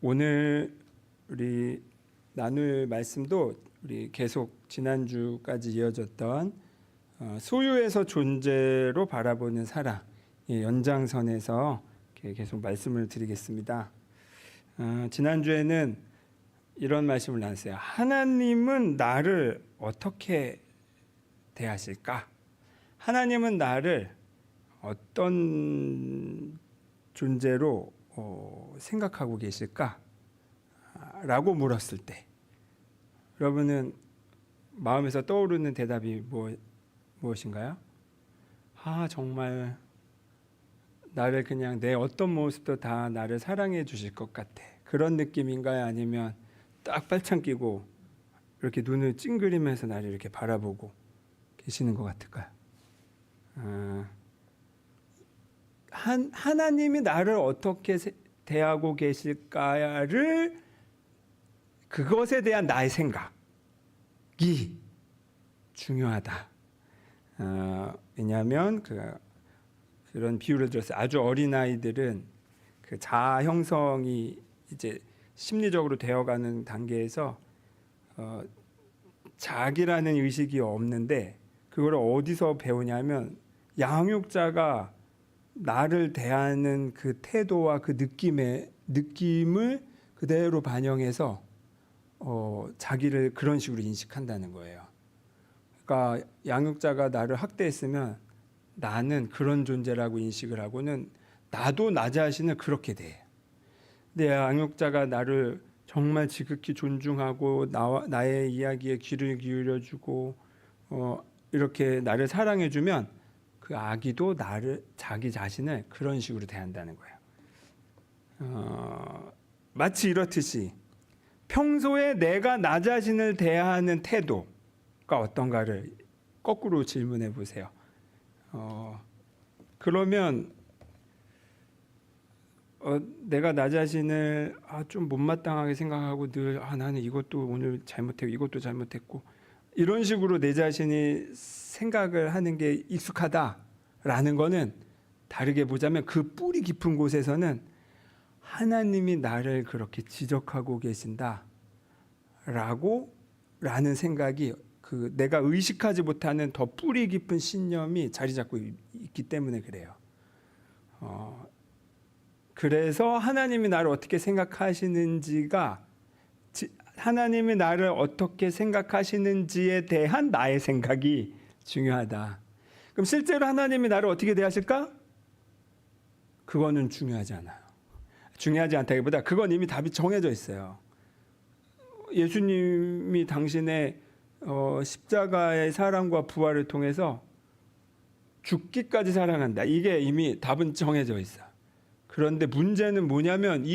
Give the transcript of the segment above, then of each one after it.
오늘 우리 나눌 말씀도 우리 계속 지난주까지 이어졌던 소유에서 존재로 바라보는 사랑 연장선에서 계속 말씀을 드리겠습니다. 지난주에는 이런 말씀을 나눴어요. 하나님은 나를 어떻게 대하실까? 하나님은 나를 어떤 존재로 생각하고 계실까? 라고 물었을 때 여러분은 마음에서 떠오르는 대답이 무엇인가요? 정말 나를 그냥 내 어떤 모습도 다 나를 사랑해 주실 것 같아. 그런 느낌인가요? 아니면 딱 빨창 끼고 이렇게 눈을 찡그리면서 나를 이렇게 바라보고 계시는 것 같을까요? 하나님이 나를 어떻게 대하고 계실까를 그것에 대한 나의 생각이 중요하다. 왜냐하면 그런 비유를 들었어요. 아주 어린 아이들은 그 자아 형성이 이제 심리적으로 되어가는 단계에서 자기라는 의식이 없는데 그걸 어디서 배우냐면 양육자가 나를 대하는 그 태도와 그 느낌을 그대로 반영해서 자기를 그런 식으로 인식한다는 거예요. 그러니까 양육자가 나를 학대했으면 나는 그런 존재라고 인식을 하고는 나도 나 자신을 그렇게 대해요. 근데 양육자가 나를 정말 지극히 존중하고 나의 이야기에 귀를 기울여주고 이렇게 나를 사랑해주면 그 아기도 자기 자신을 그런 식으로 대한다는 거예요. 마치 이렇듯이 평소에 내가 나 자신을 대하는 태도가 어떤가를 거꾸로 질문해 보세요. 그러면 내가 나 자신을 좀 못마땅하게 생각하고 늘 나는 이것도 오늘 잘못했고 이것도 잘못했고 이런 식으로 내 자신이 생각을 하는 게 익숙하다라는 거는 다르게 보자면 그 뿌리 깊은 곳에서는 하나님이 나를 그렇게 지적하고 계신다라는 생각이 내가 의식하지 못하는 더 뿌리 깊은 신념이 자리 잡고 있기 때문에 그래요. 그래서 하나님이 나를 어떻게 생각하시는지가 하나님이 나를 어떻게 생각하시는지에 대한 나의 생각이 중요하다. 그럼 실제로 하나님이 나를 어떻게 대하실까? 그거는 중요하지 않아요. 중요하지 않다기보다 그건 이미 답이 정해져 있어요. 예수님이 당신의 십자가의 사랑과 부활을 통해서 죽기까지 사랑한다. 이게 이미 답은 정해져 있어요. 그런데 문제는 뭐냐면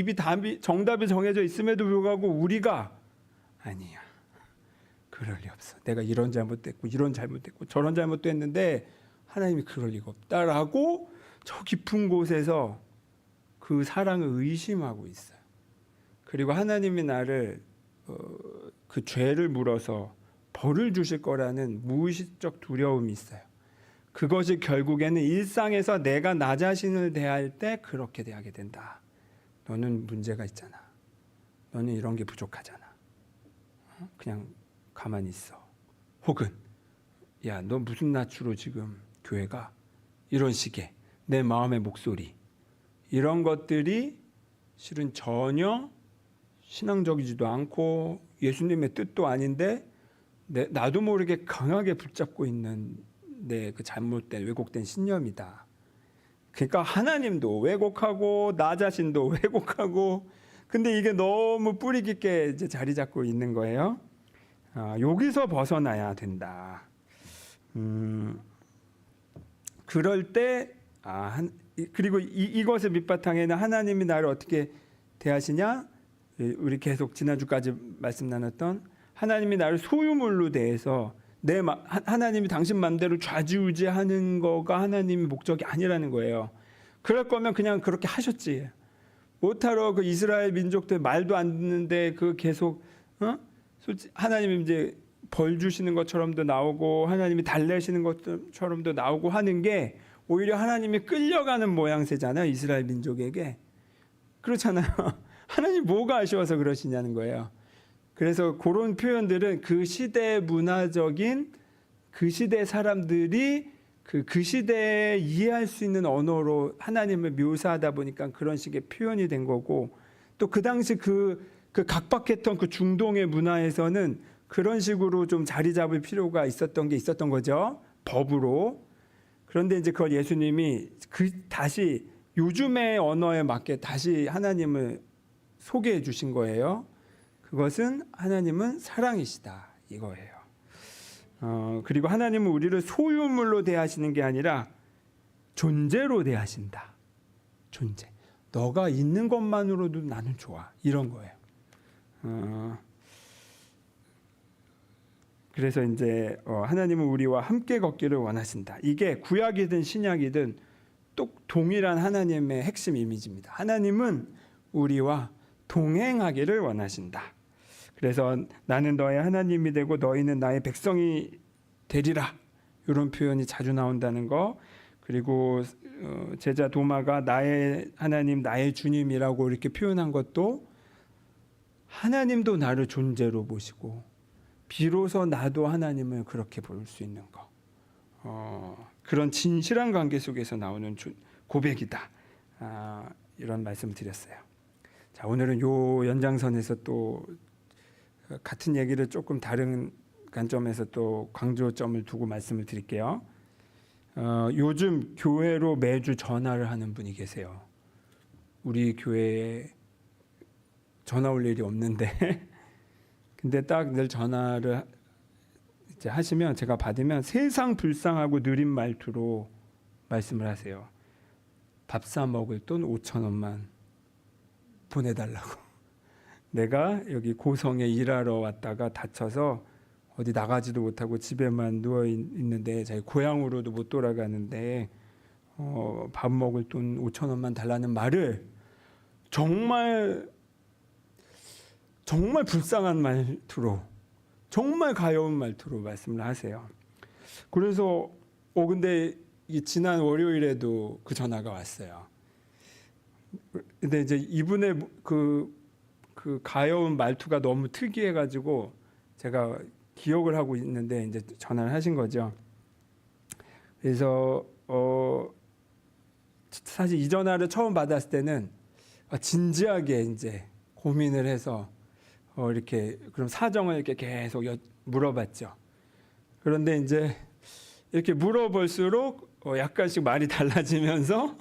정답이 정해져 있음에도 불구하고 우리가 아니야. 그럴 리 없어. 내가 이런 잘못됐고 이런 잘못됐고 저런 잘못도 했는데 하나님이 그럴 리가 없다라고 저 깊은 곳에서 그 사랑을 의심하고 있어요. 그리고 하나님이 나를 그 죄를 물어서 벌을 주실 거라는 무의식적 두려움이 있어요. 그것이 결국에는 일상에서 내가 나 자신을 대할 때 그렇게 대하게 된다. 너는 문제가 있잖아. 너는 이런 게 부족하잖아. 그냥 가만히 있어. 혹은 야, 너 무슨 낯으로 지금 교회가 이런 식의 내 마음의 목소리 이런 것들이 실은 전혀 신앙적이지도 않고 예수님의 뜻도 아닌데 나도 모르게 강하게 붙잡고 있는 내 그 잘못된 왜곡된 신념이다. 그러니까 하나님도 왜곡하고 나 자신도 왜곡하고 근데 이게 너무 뿌리 깊게 이제 자리 잡고 있는 거예요. 여기서 벗어나야 된다. 그럴 때 그리고 이것의 밑바탕에는 하나님이 나를 어떻게 대하시냐? 우리 계속 지난주까지 말씀 나눴던 하나님이 나를 소유물로 대해서 하나님이 당신 맘대로 좌지우지하는 거가 하나님의 목적이 아니라는 거예요. 그럴 거면 그냥 그렇게 하셨지. 못하러 그 이스라엘 민족들 말도 안 듣는데 계속 하나님이 이제 벌 주시는 것처럼도 나오고 하나님이 달래시는 것처럼도 나오고 하는 게 오히려 하나님이 끌려가는 모양새잖아요. 이스라엘 민족에게. 그렇잖아요. 하나님 뭐가 아쉬워서 그러시냐는 거예요. 그래서 그런 표현들은 그 시대 문화적인 그 시대 사람들이 그 시대에 이해할 수 있는 언어로 하나님을 묘사하다 보니까 그런 식의 표현이 된 거고, 또 그 당시 그 각박했던 그 중동의 문화에서는 그런 식으로 좀 자리 잡을 필요가 있었던 게 있었던 거죠. 법으로. 그런데 이제 그걸 예수님이 다시 요즘의 언어에 맞게 다시 하나님을 소개해 주신 거예요. 그것은 하나님은 사랑이시다 이거예요. 그리고 하나님은 우리를 소유물로 대하시는 게 아니라 존재로 대하신다. 존재. 너가 있는 것만으로도 나는 좋아. 이런 거예요. 그래서 이제 하나님은 우리와 함께 걷기를 원하신다. 이게 구약이든 신약이든 또 동일한 하나님의 핵심 이미지입니다. 하나님은 우리와 동행하기를 원하신다. 그래서 나는 너의 하나님이 되고 너희는 나의 백성이 되리라. 이런 표현이 자주 나온다는 거. 그리고 제자 도마가 나의 하나님, 나의 주님이라고 이렇게 표현한 것도 하나님도 나를 존재로 보시고 비로소 나도 하나님을 그렇게 볼 수 있는 거. 그런 진실한 관계 속에서 나오는 고백이다. 이런 말씀을 드렸어요. 자, 오늘은 요 연장선에서 또 같은 얘기를 조금 다른 관점에서 또 강조점을 두고 말씀을 드릴게요. 요즘 교회로 매주 전화를 하는 분이 계세요. 우리 교회에 전화 올 일이 없는데 근데 딱 늘 전화를 이제 하시면 제가 받으면 세상 불쌍하고 느린 말투로 말씀을 하세요. 밥 사 먹을 돈 5,000원만 보내달라고. 내가 여기 고성에 일하러 왔다가 다쳐서 어디 나가지도 못하고 집에만 누워 있는데 자기 고향으로도 못 돌아가는데 밥 먹을 돈 5,000원만 달라는 말을 정말 불쌍한 말투로, 정말 가여운 말투로 말씀을 하세요. 그래서 근데 지난 월요일에도 그 전화가 왔어요. 근데 이제 이분의 그 가여운 말투가 너무 특이해가지고 제가 기억을 하고 있는데 이제 전화를 하신 거죠. 그래서 사실 이 전화를 처음 받았을 때는 진지하게 이제 고민을 해서 이렇게 그럼 사정을 이렇게 계속 물어봤죠. 그런데 이제 이렇게 물어볼수록 약간씩 말이 달라지면서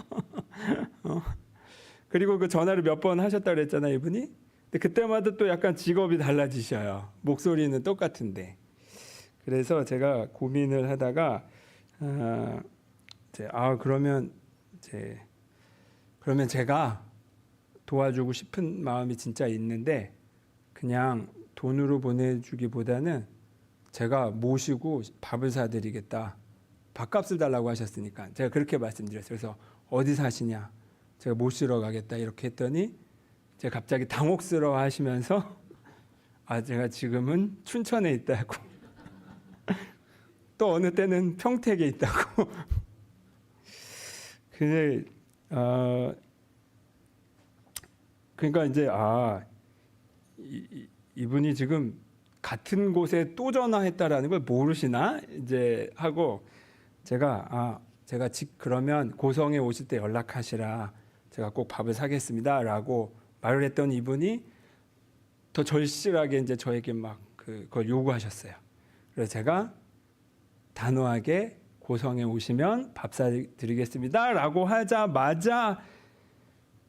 그리고 그 전화를 몇 번 하셨다 그랬잖아요, 이분이. 근데 그때마다 또 약간 직업이 달라지셔요. 목소리는 똑같은데. 그래서 제가 고민을 하다가 그러면 제가 도와주고 싶은 마음이 진짜 있는데 그냥 돈으로 보내주기보다는 제가 모시고 밥을 사드리겠다. 밥값을 달라고 하셨으니까 제가 그렇게 말씀드렸어요. 그래서 어디 사시냐? 제가 모시러 가겠다 이렇게 했더니 제가 갑자기 당혹스러워 하시면서 제가 지금은 춘천에 있다고 또 어느 때는 평택에 있다고 근데 그러니까 이제 이분이 지금 같은 곳에 또 전화했다라는 걸 모르시나 이제 하고 제가 그러면 고성에 오실 때 연락하시라. 제가 꼭 밥을 사겠습니다라고 말을 했던 이분이 더 절실하게 이제 저에게 막 그걸 요구하셨어요. 그래서 제가 단호하게 고성에 오시면 밥 사드리겠습니다라고 하자마자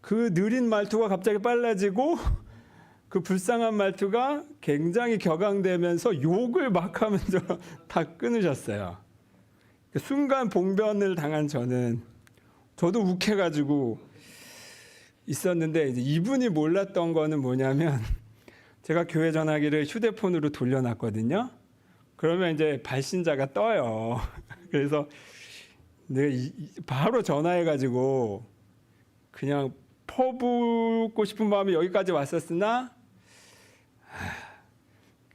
그 느린 말투가 갑자기 빨라지고 그 불쌍한 말투가 굉장히 격앙되면서 욕을 막 하면서 다 끊으셨어요. 순간 봉변을 당한 저도 욱해가지고 있었는데 이제 이분이 몰랐던 거는 뭐냐면 제가 교회 전화기를 휴대폰으로 돌려놨거든요. 그러면 이제 발신자가 떠요. 그래서 내가 바로 전화해가지고 그냥 퍼붓고 싶은 마음이 여기까지 왔었으나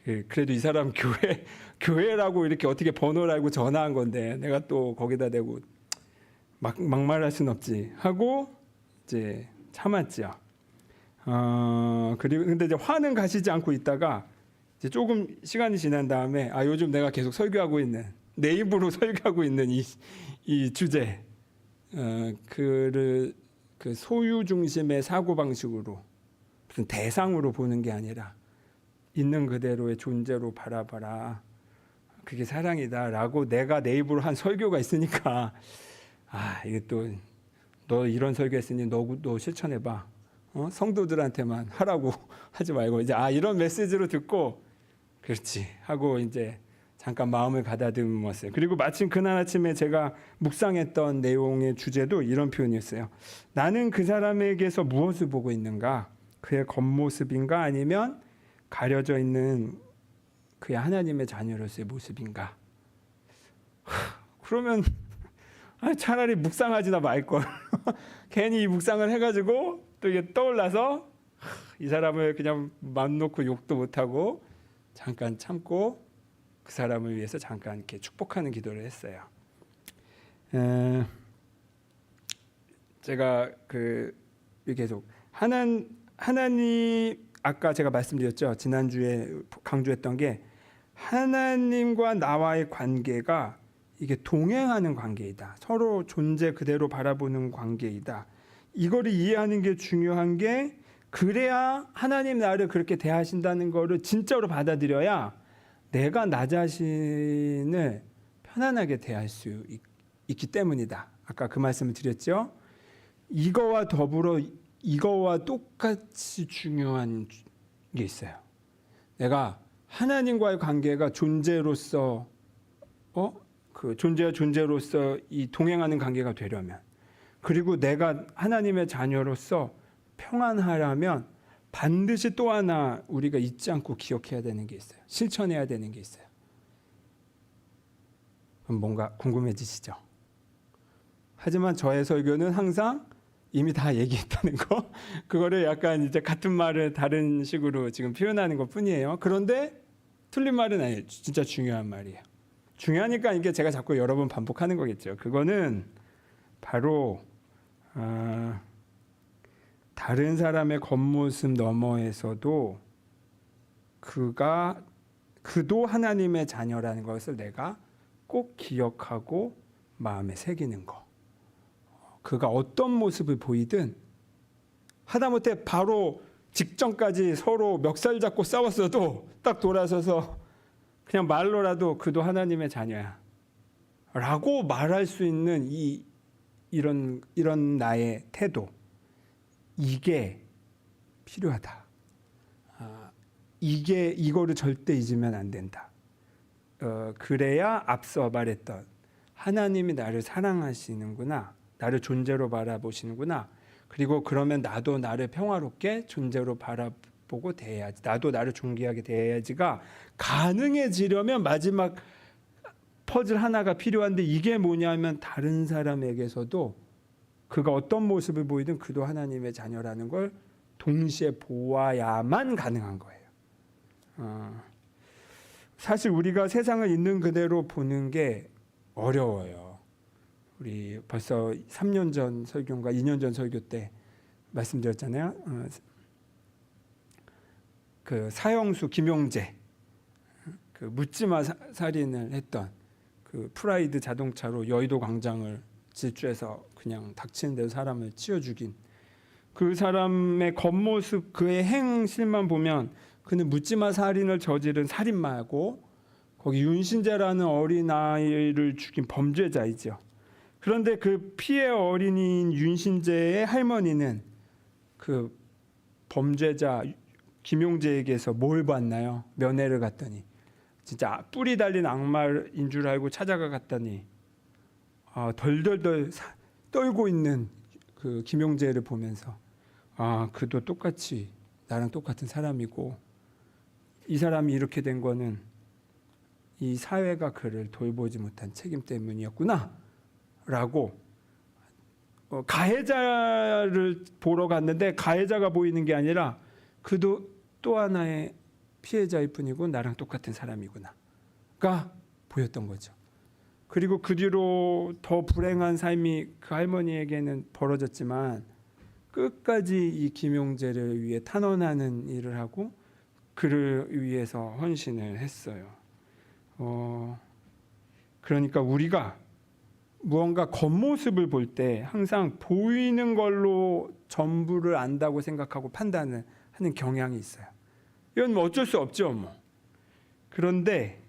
그래도 이 사람 교회라고 이렇게 어떻게 번호를 알고 전화한 건데 내가 또 거기다 대고 막말할 순 없지 하고 이제 참았죠. 그리고 근데 이제 화는 가시지 않고 있다가 이제 조금 시간이 지난 다음에 요즘 내가 계속 설교하고 있는 내 입으로 설교하고 있는 이 주제 그 소유 중심의 사고 방식으로 무슨 대상으로 보는 게 아니라 있는 그대로의 존재로 바라봐라. 그게 사랑이다라고 내가 내 입으로 한 설교가 있으니까 이게 또 너 이런 설교했으니 너 실천해봐. 성도들한테만 하라고 하지 말고 이제 이런 메시지로 듣고 그렇지 하고 이제 잠깐 마음을 가다듬었어요. 그리고 마침 그날 아침에 제가 묵상했던 내용의 주제도 이런 표현이었어요. 나는 그 사람에게서 무엇을 보고 있는가? 그의 겉모습인가 아니면 가려져 있는 그의 하나님의 자녀로서의 모습인가? 그러면 차라리 묵상하지나 말걸. 괜히 이 묵상을 해가지고 또 이게 떠올라서 이 사람을 그냥 맘 놓고 욕도 못하고 잠깐 참고 그 사람을 위해서 잠깐 이렇게 축복하는 기도를 했어요. 제가 계속 하나님 아까 제가 말씀드렸죠. 지난주에 강조했던 게 하나님과 나와의 관계가 이게 동행하는 관계이다. 서로 존재 그대로 바라보는 관계이다. 이거를 이해하는 게 중요한 게 그래야 하나님 나를 그렇게 대하신다는 거를 진짜로 받아들여야 내가 나 자신을 편안하게 대할 수 있기 때문이다. 아까 그 말씀을 드렸죠. 이거와 더불어 이거와 똑같이 중요한 게 있어요. 내가 하나님과의 관계가 존재로서 그 존재와 존재로서 이 동행하는 관계가 되려면 그리고 내가 하나님의 자녀로서 평안하려면 반드시 또 하나 우리가 잊지 않고 기억해야 되는 게 있어요. 실천해야 되는 게 있어요. 그럼 뭔가 궁금해지시죠? 하지만 저의 설교는 항상 이미 다 얘기했다는 거, 그거를 약간 이제 같은 말을 다른 식으로 지금 표현하는 것 뿐이에요. 그런데 틀린 말은 아니에요. 진짜 중요한 말이에요. 중요하니까 이게 제가 자꾸 여러 번 반복하는 거겠죠. 그거는 바로 다른 사람의 겉모습 너머에서도 그도 하나님의 자녀라는 것을 내가 꼭 기억하고 마음에 새기는 거. 그가 어떤 모습을 보이든 하다못해 바로 직전까지 서로 멱살 잡고 싸웠어도 딱 돌아서서 그냥 말로라도 그도 하나님의 자녀야 라고 말할 수 있는 이런 나의 태도, 이게 필요하다. 이거를 절대 잊으면 안 된다. 그래야 앞서 말했던 하나님이 나를 사랑하시는구나, 나를 존재로 바라보시는구나, 그리고 그러면 나도 나를 평화롭게 존재로 바라보고 대해야지, 나도 나를 존귀하게 대해야지가 가능해지려면 마지막 퍼즐 하나가 필요한데, 이게 뭐냐면 다른 사람에게서도 그가 어떤 모습을 보이든 그도 하나님의 자녀라는 걸 동시에 보아야만 가능한 거예요. 사실 우리가 세상을 있는 그대로 보는 게 어려워요. 우리 벌써 3년 전 설교인가 2년 전 설교 때 말씀드렸잖아요. 그 사형수 김용재, 그 묻지마 살인을 했던 그 프라이드 자동차로 여의도 광장을 질주해서 그냥 닥치는 대로 사람을 치워 죽인 그 사람의 겉모습, 그의 행실만 보면 그는 묻지마 살인을 저지른 살인마고 거기 윤신재라는 어린아이를 죽인 범죄자이죠. 그런데 그 피해 어린이인 윤신재의 할머니는 그 범죄자 김용재에게서 뭘 받나요? 면회를 갔더니 진짜 뿔이 달린 악마인 줄 알고 찾아가 갔더니 덜덜덜 떨고 있는 그 김용재를 보면서 그도 똑같이 나랑 똑같은 사람이고, 이 사람이 이렇게 된 거는 이 사회가 그를 돌보지 못한 책임 때문이었구나 라고, 가해자를 보러 갔는데 가해자가 보이는 게 아니라 그도 또 하나의 피해자일 뿐이고 나랑 똑같은 사람이구나가 보였던 거죠. 그리고 그 뒤로 더 불행한 삶이 그 할머니에게는 벌어졌지만 끝까지 이 김용재를 위해 탄원하는 일을 하고 그를 위해서 헌신을 했어요. 그러니까 우리가 무언가 겉모습을 볼 때 항상 보이는 걸로 전부를 안다고 생각하고 판단을 하는 경향이 있어요. 이건 뭐 어쩔 수 없죠, 뭐. 그런데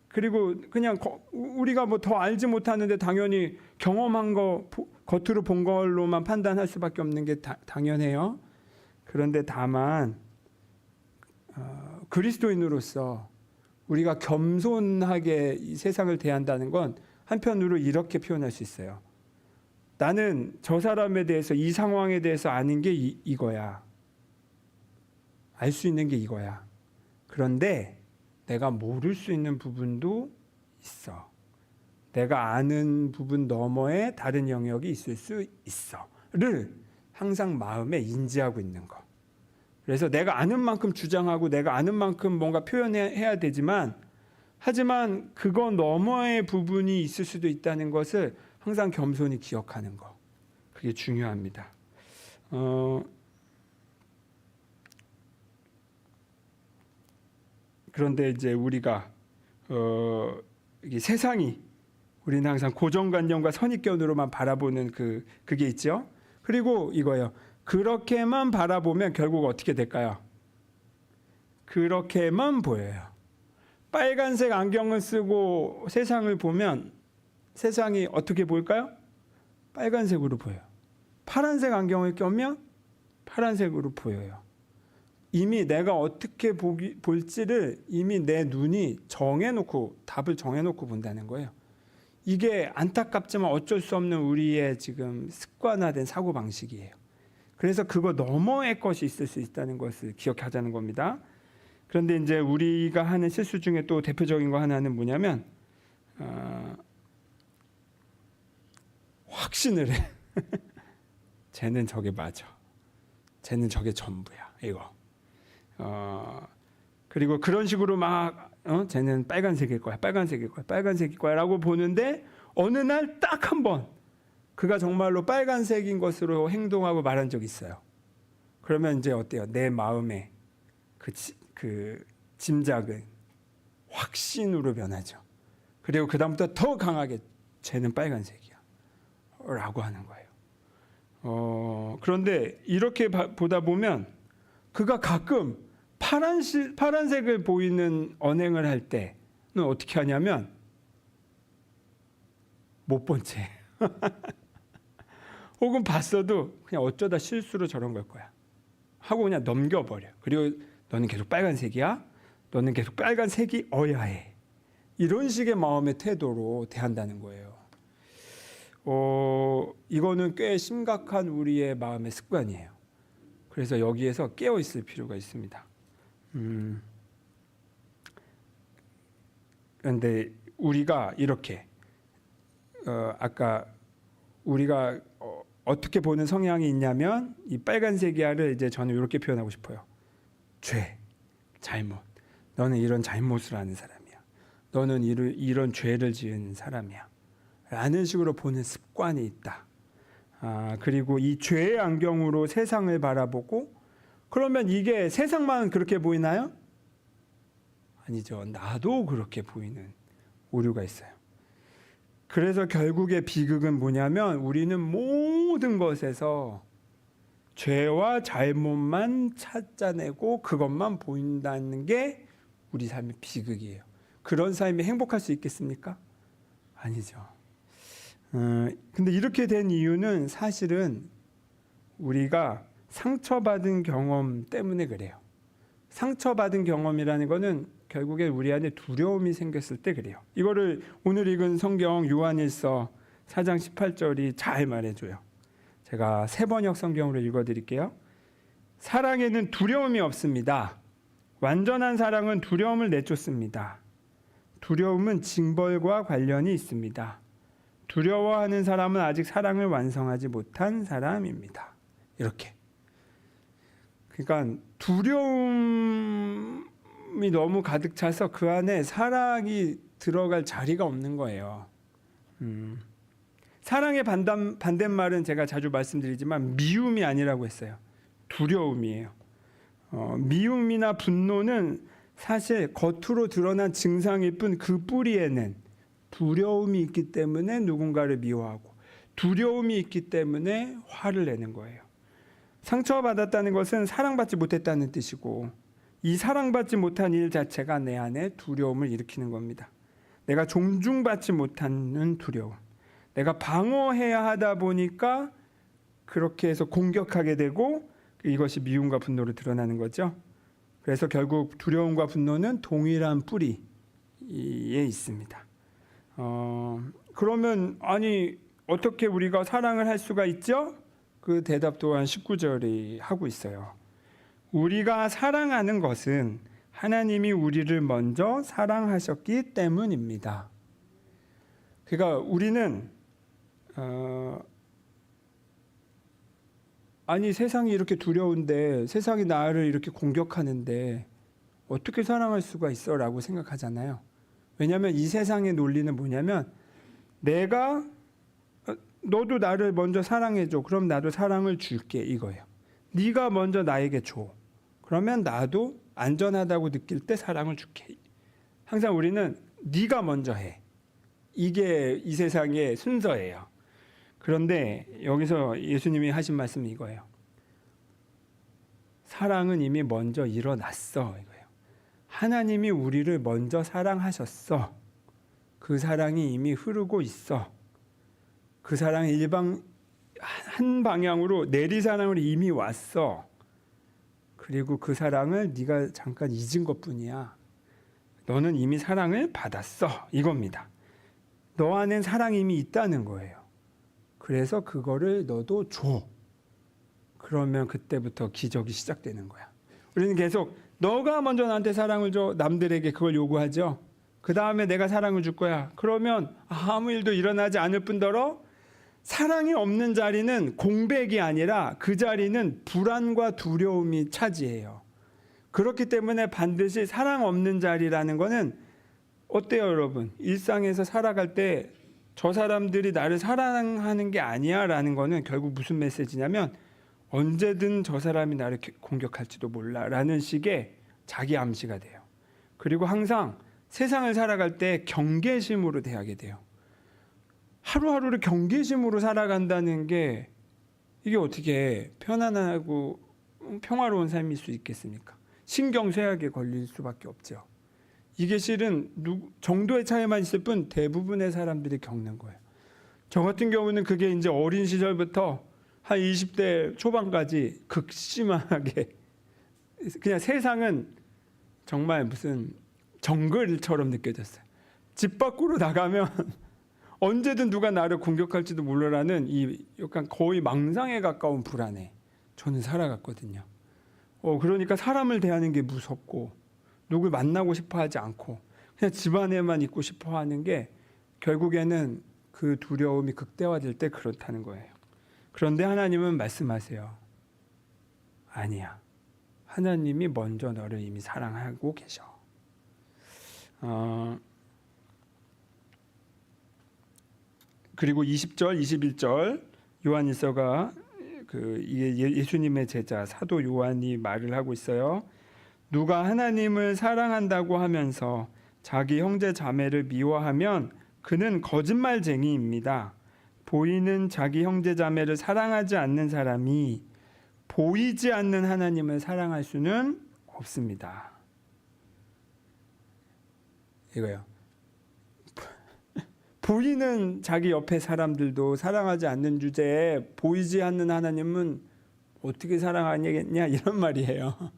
그리고 그냥 우리가 뭐 더 알지 못하는데 당연히 경험한 거 겉으로 본 걸로만 판단할 수밖에 없는 게 당연해요. 그런데 다만 그리스도인으로서 우리가 겸손하게 이 세상을 대한다는 건 한편으로 이렇게 표현할 수 있어요. 나는 저 사람에 대해서 이 상황에 대해서 아는 게 이거야. 알 수 있는 게 이거야. 그런데 내가 모를 수 있는 부분도 있어. 내가 아는 부분 너머에 다른 영역이 있을 수 있어를 항상 마음에 인지하고 있는 거. 그래서 내가 아는 만큼 주장하고 내가 아는 만큼 뭔가 표현해야 되지만 하지만 그거 너머의 부분이 있을 수도 있다는 것을 항상 겸손히 기억하는 거. 그게 중요합니다. 그런데 이제 우리가 이게 세상이 우리는 항상 고정관념과 선입견으로만 바라보는 그게 있죠. 그리고 이거예요. 그렇게만 바라보면 결국 어떻게 될까요? 그렇게만 보여요. 빨간색 안경을 쓰고 세상을 보면 세상이 어떻게 보일까요? 빨간색으로 보여요. 파란색 안경을 껴면 파란색으로 보여요. 이미 내가 어떻게 볼지를 이미 내 눈이 정해놓고 답을 정해놓고 본다는 거예요. 이게 안타깝지만 어쩔 수 없는 우리의 지금 습관화된 사고방식이에요. 그래서 그거 너머의 것이 있을 수 있다는 것을 기억하자는 겁니다. 그런데 이제 우리가 하는 실수 중에 또 대표적인 거 하나는 뭐냐면 확신을 해. 쟤는 저게 맞아. 쟤는 저게 전부야. 이거. 그리고 그런 식으로 막 쟤는 빨간색일 거야. 빨간색일 거야. 빨간색일 거야 라고 보는데 어느 날 딱 한 번 그가 정말로 빨간색인 것으로 행동하고 말한 적이 있어요. 그러면 이제 어때요? 내 마음에 그 짐작은 확신으로 변하죠. 그리고 그 다음부터 더 강하게 쟤는 빨간색이야 라고 하는 거예요. 그런데 이렇게 보다 보면 그가 가끔 파란색을 보이는 언행을 할 때는 어떻게 하냐면 못 본 채 혹은 봤어도 그냥 어쩌다 실수로 저런 걸 거야 하고 그냥 넘겨버려. 그리고 너는 계속 빨간색이야? 너는 계속 빨간색이어야 해. 이런 식의 마음의 태도로 대한다는 거예요. 이거는 꽤 심각한 우리의 마음의 습관이에요. 그래서 여기에서 깨어 있을 필요가 있습니다. 그런데 우리가 이렇게 아까 우리가 어떻게 보는 성향이 있냐면 이 빨간색이야를 이제 저는 이렇게 표현하고 싶어요. 죄, 잘못. 너는 이런 잘못을 하는 사람이야. 너는 이런 죄를 지은 사람이야. 라는 식으로 보는 습관이 있다. 그리고 이 죄의 안경으로 세상을 바라보고 그러면 이게 세상만 그렇게 보이나요? 아니죠. 나도 그렇게 보이는 오류가 있어요. 그래서 결국에 비극은 뭐냐면 우리는 모든 것에서 죄와 잘못만 찾아내고 그것만 보인다는 게 우리 삶의 비극이에요. 그런 삶이 행복할 수 있겠습니까? 아니죠. 근데 이렇게 된 이유는 사실은 우리가 상처받은 경험 때문에 그래요. 상처받은 경험이라는 거는 결국에 우리 안에 두려움이 생겼을 때 그래요. 이거를 오늘 읽은 성경 요한일서 4장 18절이 잘 말해줘요. 제가 새번역 성경으로 읽어드릴게요. 사랑에는 두려움이 없습니다. 완전한 사랑은 두려움을 내쫓습니다. 두려움은 징벌과 관련이 있습니다. 두려워하는 사람은 아직 사랑을 완성하지 못한 사람입니다. 이렇게. 그러니까 두려움이 너무 가득 차서 그 안에 사랑이 들어갈 자리가 없는 거예요. 사랑의 반대말은 제가 자주 말씀드리지만 미움이 아니라고 했어요. 두려움이에요. 미움이나 분노는 사실 겉으로 드러난 증상일 뿐 그 뿌리에는 두려움이 있기 때문에 누군가를 미워하고 두려움이 있기 때문에 화를 내는 거예요. 상처받았다는 것은 사랑받지 못했다는 뜻이고 이 사랑받지 못한 일 자체가 내 안에 두려움을 일으키는 겁니다. 내가 존중받지 못하는 두려움. 내가 방어해야 하다 보니까 그렇게 해서 공격하게 되고 이것이 미움과 분노로 드러나는 거죠. 그래서 결국 두려움과 분노는 동일한 뿌리에 있습니다. 그러면 아니 어떻게 우리가 사랑을 할 수가 있죠? 그 대답 또한 19절이 하고 있어요. 우리가 사랑하는 것은 하나님이 우리를 먼저 사랑하셨기 때문입니다. 그러니까 우리는 아니 세상이 이렇게 두려운데 세상이 나를 이렇게 공격하는데 어떻게 사랑할 수가 있어? 라고 생각하잖아요. 왜냐하면 이 세상의 논리는 뭐냐면 내가 너도 나를 먼저 사랑해줘. 그럼 나도 사랑을 줄게 이거예요. 네가 먼저 나에게 줘. 그러면 나도 안전하다고 느낄 때 사랑을 줄게. 항상 우리는 네가 먼저 해. 이게 이 세상의 순서예요. 그런데 여기서 예수님이 하신 말씀이 이거예요. 사랑은 이미 먼저 일어났어 이거예요. 하나님이 우리를 먼저 사랑하셨어. 그 사랑이 이미 흐르고 있어. 그 사랑이 한 방향으로 내리사랑으로 이미 왔어. 그리고 그 사랑을 네가 잠깐 잊은 것뿐이야. 너는 이미 사랑을 받았어. 이겁니다. 너 안엔 사랑이 이미 있다는 거예요. 그래서 그거를 너도 줘. 그러면 그때부터 기적이 시작되는 거야. 우리는 계속 너가 먼저 나한테 사랑을 줘. 남들에게 그걸 요구하죠. 그 다음에 내가 사랑을 줄 거야. 그러면 아무 일도 일어나지 않을 뿐더러 사랑이 없는 자리는 공백이 아니라 그 자리는 불안과 두려움이 차지해요. 그렇기 때문에 반드시 사랑 없는 자리라는 거는 어때요, 여러분? 일상에서 살아갈 때 저 사람들이 나를 사랑하는 게 아니야 라는 거는 결국 무슨 메시지냐면 언제든 저 사람이 나를 공격할지도 몰라 라는 식의 자기 암시가 돼요. 그리고 항상 세상을 살아갈 때 경계심으로 대하게 돼요. 하루하루를 경계심으로 살아간다는 게 이게 어떻게 편안하고 평화로운 삶일 수 있겠습니까? 신경쇠약에 걸릴 수밖에 없죠. 이게 실은 정도의 차이만 있을 뿐 대부분의 사람들이 겪는 거예요. 저 같은 경우는 그게 이제 어린 시절부터 한 20대 초반까지 극심하게 그냥 세상은 정말 무슨 정글처럼 느껴졌어요. 집 밖으로 나가면 언제든 누가 나를 공격할지도 몰라라는 이 약간 거의 망상에 가까운 불안에 저는 살아갔거든요. 그러니까 사람을 대하는 게 무섭고 누굴 만나고 싶어 하지 않고 그냥 집 안에만 있고 싶어 하는 게 결국에는 그 두려움이 극대화될 때 그렇다는 거예요. 그런데 하나님은 말씀하세요. 아니야. 하나님이 먼저 너를 이미 사랑하고 계셔. 그리고 20절, 21절 요한일서가 예수님의 제자 사도 요한이 말을 하고 있어요. 누가 하나님을 사랑한다고 하면서 자기 형제 자매를 미워하면 그는 거짓말쟁이입니다. 보이는 자기 형제 자매를 사랑하지 않는 사람이 보이지 않는 하나님을 사랑할 수는 없습니다. 이거요. 보이는 자기 옆에 사람들도 사랑하지 않는 주제에 보이지 않는 하나님은 어떻게 사랑하겠냐 이런 말이에요.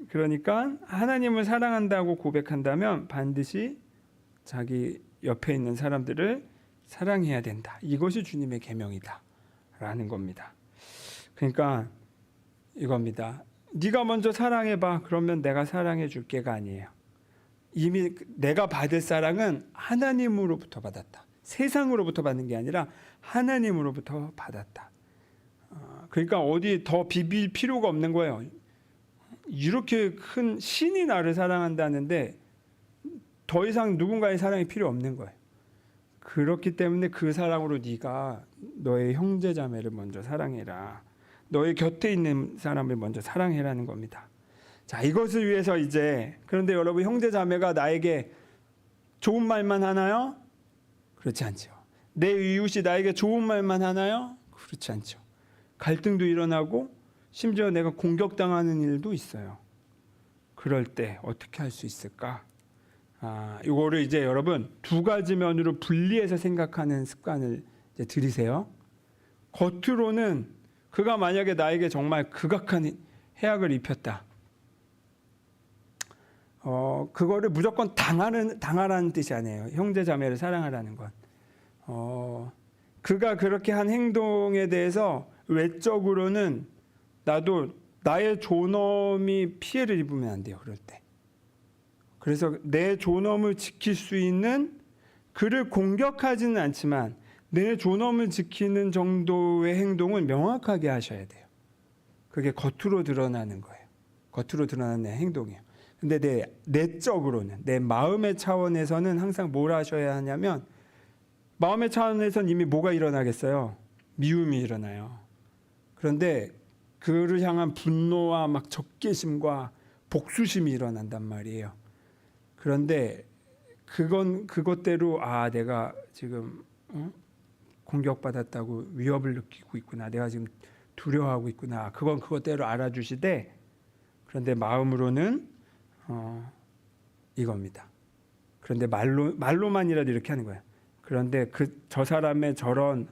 그러니까 하나님을 사랑한다고 고백한다면 반드시 자기 옆에 있는 사람들을 사랑해야 된다. 이것이 주님의 계명이다 라는 겁니다. 그러니까 이겁니다. 네가 먼저 사랑해봐. 그러면 내가 사랑해 줄게가 아니에요. 이미 내가 받을 사랑은 하나님으로부터 받았다. 세상으로부터 받는 게 아니라 하나님으로부터 받았다. 그러니까 어디 더 비빌 필요가 없는 거예요. 이렇게 큰 신이 나를 사랑한다는데 더 이상 누군가의 사랑이 필요 없는 거예요. 그렇기 때문에 그 사랑으로 네가 너의 형제 자매를 먼저 사랑해라. 너의 곁에 있는 사람을 먼저 사랑해라는 겁니다. 자, 이것을 위해서 이제, 그런데 여러분, 형제 자매가 나에게 좋은 말만 하나요? 그렇지 않죠. 내 이웃이 나에게 좋은 말만 하나요? 그렇지 않죠. 갈등도 일어나고 심지어 내가 공격당하는 일도 있어요. 그럴 때 어떻게 할 수 있을까? 이거를 이제 여러분 두 가지 면으로 분리해서 생각하는 습관을 이제 들이세요. 겉으로는 그가 만약에 나에게 정말 극악한 해악을 입혔다. 그거를 무조건 당하라는 뜻이 아니에요. 형제 자매를 사랑하라는 건. 그가 그렇게 한 행동에 대해서 외적으로는 나도 나의 존엄이 피해를 입으면 안 돼요. 그럴 때. 그래서 내 존엄을 지킬 수 있는, 그를 공격하지는 않지만 내 존엄을 지키는 정도의 행동을 명확하게 하셔야 돼요. 그게 겉으로 드러나는 거예요. 겉으로 드러나는 행동이에요. 근데 내 내적으로는, 내 마음의 차원에서는 항상 뭘 하셔야 하냐면, 마음의 차원에서는 이미 뭐가 일어나겠어요? 미움이 일어나요. 그런데 그를 향한 분노와 막 적개심과 복수심이 일어난단 말이에요. 그런데 그것대로 내가 지금 공격받았다고 위협을 느끼고 있구나. 내가 지금 두려워하고 있구나. 그것대로 알아주시되, 그런데 마음으로는 이겁니다. 그런데 말로만이라도 이렇게 하는 거예요. 그런데 저 사람의 저런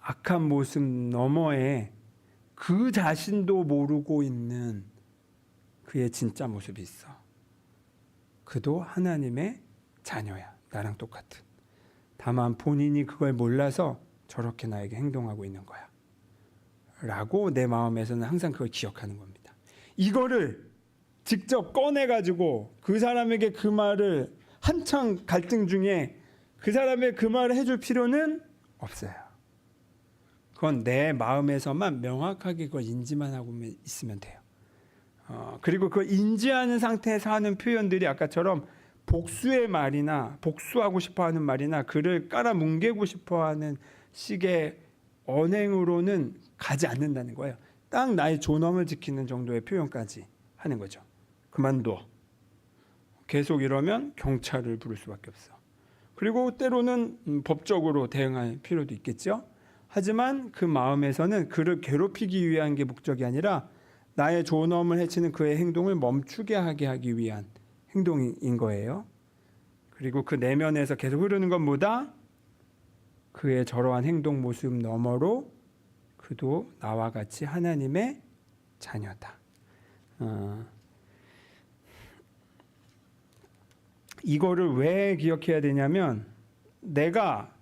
악한 모습 너머에 그 자신도 모르고 있는 그의 진짜 모습이 있어. 그도 하나님의 자녀야. 나랑 똑같은. 다만 본인이 그걸 몰라서 저렇게 나에게 행동하고 있는 거야. 라고 내 마음에서는 항상 그걸 기억하는 겁니다. 이거를 직접 꺼내가지고 그 사람에게 그 말을 한창 갈등 중에 그 사람의 그 말을 해줄 필요는 없어요. 그건 내 마음에서만 명확하게 그걸 인지만 하고 있으면 돼요. 그리고 그 인지하는 상태에서 하는 표현들이 아까처럼 복수의 말이나 복수하고 싶어하는 말이나 그를 깔아뭉개고 싶어하는 식의 언행으로는 가지 않는다는 거예요. 딱 나의 존엄을 지키는 정도의 표현까지 하는 거죠. 그만둬. 계속 이러면 경찰을 부를 수밖에 없어. 그리고 때로는 법적으로 대응할 필요도 있겠죠. 하지만 그 마음에서는 그를 괴롭히기 위한 게 목적이 아니라 나의 존엄을 해치는 그의 행동을 멈추게 하기 위한 행동인 거예요. 그리고 그 내면에서 계속 흐르는 건 뭐다? 그의 저러한 행동 모습 너머로 그도 나와 같이 하나님의 자녀다. 이거를 왜 기억해야 되냐면, 내가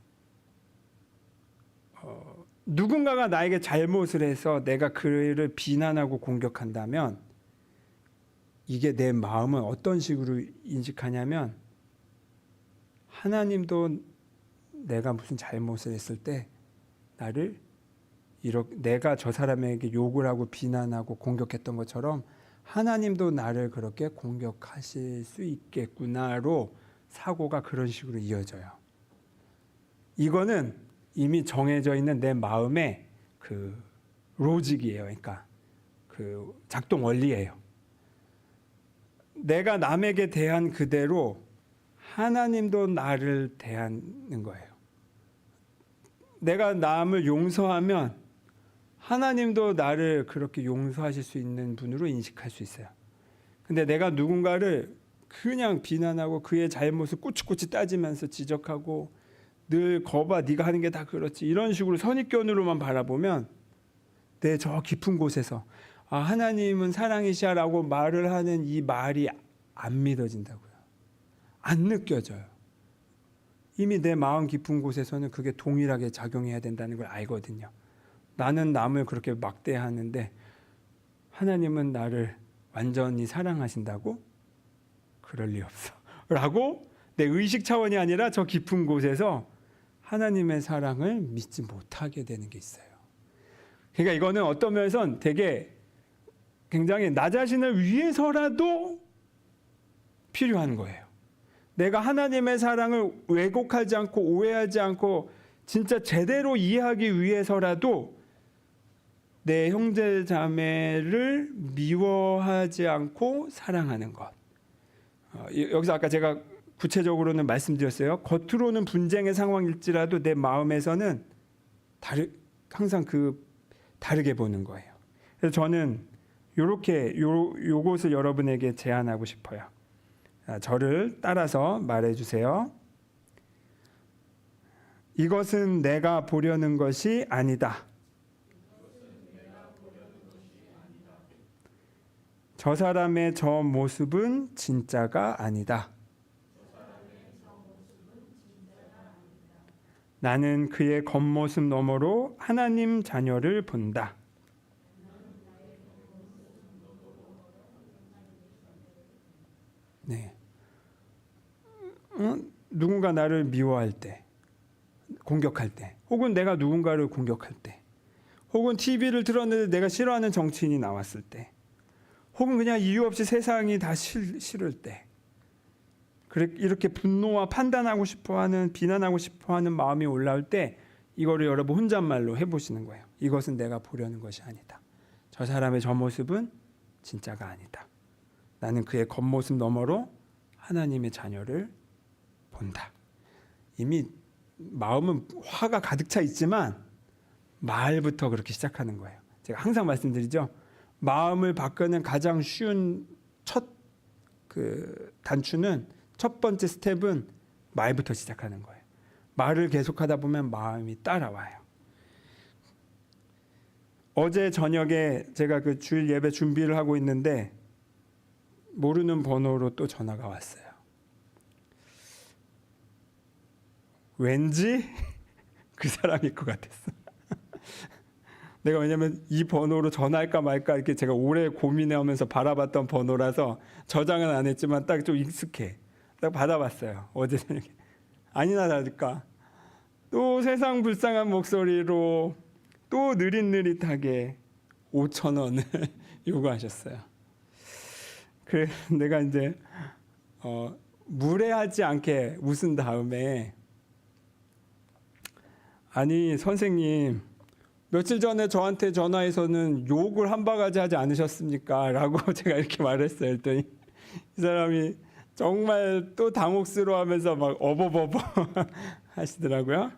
누군가가 나에게 잘못을 해서 내가 그를 비난하고 공격한다면 이게 내 마음은 어떤 식으로 인식하냐면, 하나님도 내가 무슨 잘못을 했을 때 나를 내가 저 사람에게 욕을 하고 비난하고 공격했던 것처럼 하나님도 나를 그렇게 공격하실 수 있겠구나로 사고가 그런 식으로 이어져요. 이거는 이미 정해져 있는 내 마음의 그 로직이에요. 그러니까 그 작동 원리예요. 내가 남에게 대한 그대로 하나님도 나를 대하는 거예요. 내가 남을 용서하면 하나님도 나를 그렇게 용서하실 수 있는 분으로 인식할 수 있어요. 근데 내가 누군가를 그냥 비난하고 그의 잘못을 꼬치꼬치 따지면서 지적하고 늘 거봐 네가 하는 게 다 그렇지 이런 식으로 선입견으로만 바라보면 내 저 깊은 곳에서 하나님은 사랑이시라고 말을 하는 이 말이 안 믿어진다고요. 안 느껴져요. 이미 내 마음 깊은 곳에서는 그게 동일하게 작용해야 된다는 걸 알거든요. 나는 남을 그렇게 막대하는데 하나님은 나를 완전히 사랑하신다고? 그럴 리 없어. 라고 내 의식 차원이 아니라 저 깊은 곳에서 하나님의 사랑을 믿지 못하게 되는 게 있어요. 그러니까 이거는 어떤 면에선 되게 굉장히 나 자신을 위해서라도 필요한 거예요. 내가 하나님의 사랑을 왜곡하지 않고 오해하지 않고 진짜 제대로 이해하기 위해서라도 내 형제 자매를 미워하지 않고 사랑하는 것. 여기서 아까 제가 구체적으로는 말씀드렸어요. 겉으로는 분쟁의 상황일지라도 내 마음에서는 항상 다르게 보는 거예요. 그래서 저는 요것을 여러분에게 제안하고 싶어요. 저를 따라서 말해주세요. 이것은 내가 보려는 것이 아니다. 저 사람의 저 모습은 진짜가 아니다. 나는 그의 겉모습 너머로 하나님 자녀를 본다. 네. 누군가 나를 미워할 때, 공격할 때, 혹은 내가 누군가를 공격할 때, 혹은 TV를 틀었는데 내가 싫어하는 정치인이 나왔을 때, 혹은 그냥 이유 없이 세상이 다 싫을 때, 이렇게 분노와 판단하고 싶어하는, 비난하고 싶어하는 마음이 올라올 때 이거를 여러분 혼잣말로 해보시는 거예요. 이것은 내가 보려는 것이 아니다. 저 사람의 저 모습은 진짜가 아니다. 나는 그의 겉모습 너머로 하나님의 자녀를 본다. 이미 마음은 화가 가득 차 있지만 말부터 그렇게 시작하는 거예요. 제가 항상 말씀드리죠. 마음을 바꾸는 가장 쉬운 첫 단추는, 첫 번째 스텝은 말부터 시작하는 거예요. 말을 계속하다 보면 마음이 따라와요. 어제 저녁에 제가 주일 예배 준비를 하고 있는데 모르는 번호로 또 전화가 왔어요. 왠지 그 사람일 것 같았어. 내가 왜냐면 이 번호로 전화할까 말까 이렇게 제가 오래 고민하면서 바라봤던 번호라서 저장은 안 했지만 딱 좀 익숙해. 딱 받아봤어요. 어제 저녁에. 아니나 다를까 또 세상 불쌍한 목소리로 또 느릿느릿하게 5,000원을 요구하셨어요. 그래 내가 이제 무례하지 않게 웃은 다음에, 아니 선생님 며칠 전에 저한테 전화해서는 욕을 한 바가지 하지 않으셨습니까? 라고 제가 이렇게 말했어요. 했더니 이 사람이 정말 또 당혹스러워하면서 막 어버버버 하시더라고요.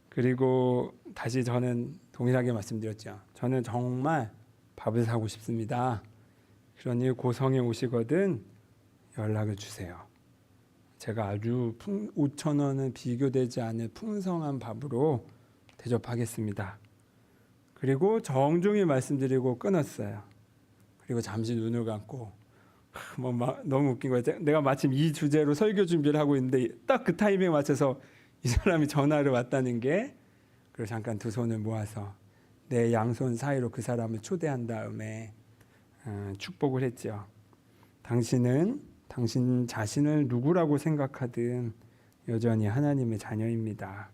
그리고 다시 저는 동일하게 말씀드렸죠. 저는 정말 밥을 사고 싶습니다. 그러니 고성에 오시거든 연락을 주세요. 제가 아주 5,000원은 비교되지 않을 풍성한 밥으로 대접하겠습니다. 그리고 정중히 말씀드리고 끊었어요. 그리고 잠시 눈을 감고 너무 웃긴 거예요. 내가 마침 이 주제로 설교 준비를 하고 있는데 딱 그 타이밍에 맞춰서 이 사람이 전화를 왔다는 게, 그리고 잠깐 두 손을 모아서 내 양손 사이로 그 사람을 초대한 다음에 축복을 했죠. 당신은 당신 자신을 누구라고 생각하든 여전히 하나님의 자녀입니다.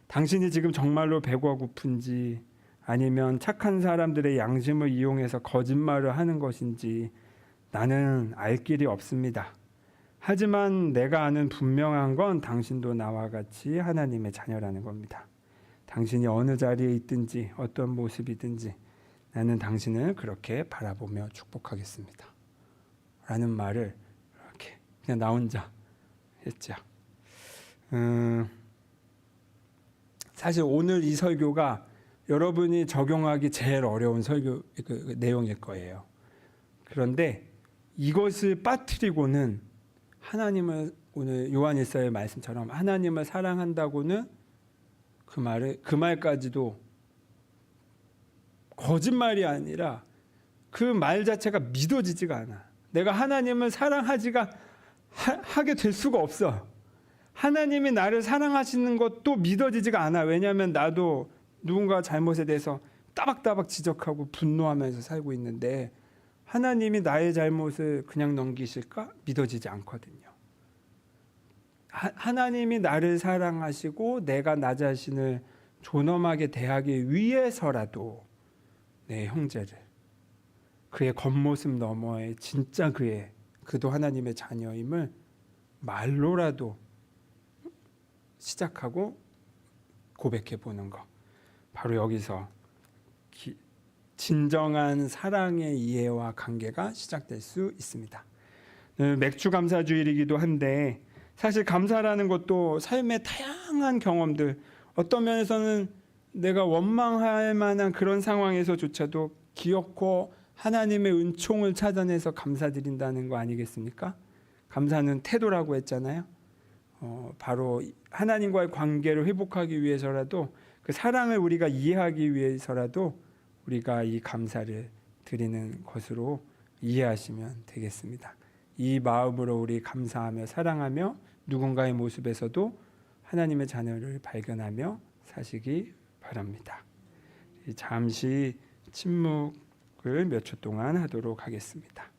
당신이 지금 정말로 배가 고픈지 아니면 착한 사람들의 양심을 이용해서 거짓말을 하는 것인지 나는 알 길이 없습니다. 하지만 내가 아는 분명한 건 당신도 나와 같이 하나님의 자녀라는 겁니다. 당신이 어느 자리에 있든지 어떤 모습이든지 나는 당신을 그렇게 바라보며 축복하겠습니다. 라는 말을 이렇게 그냥 나 혼자 했죠. 사실 오늘 이 설교가 여러분이 적용하기 제일 어려운 설교 내용일 거예요. 그런데 이것을 빠뜨리고는 하나님을, 오늘 요한일서의 말씀처럼 하나님을 사랑한다고는 그 말까지도 거짓말이 아니라 그 말 자체가 믿어지지가 않아. 내가 하나님을 하게 될 수가 없어. 하나님이 나를 사랑하시는 것도 믿어지지가 않아. 왜냐하면 나도 누군가 잘못에 대해서 따박따박 지적하고 분노하면서 살고 있는데 하나님이 나의 잘못을 그냥 넘기실까? 믿어지지 않거든요. 하나님이 나를 사랑하시고 내가 나 자신을 존엄하게 대하기 위해서라도 내 형제를 그의 겉모습 너머에 진짜 그의 그도 하나님의 자녀임을 말로라도 시작하고 고백해 보는 것. 바로 여기서 진정한 사랑의 이해와 관계가 시작될 수 있습니다. 맥주 감사주일이기도 한데 사실 감사라는 것도 삶의 다양한 경험들, 어떤 면에서는 내가 원망할 만한 그런 상황에서조차도 기어코 하나님의 은총을 찾아내서 감사드린다는 거 아니겠습니까? 감사는 태도라고 했잖아요. 바로 하나님과의 관계를 회복하기 위해서라도, 그 사랑을 우리가 이해하기 위해서라도 우리가 이 감사를 드리는 것으로 이해하시면 되겠습니다. 이 마음으로 우리 감사하며 사랑하며 누군가의 모습에서도 하나님의 자녀를 발견하며 사시기 바랍니다. 잠시 침묵을 몇 초 동안 하도록 하겠습니다.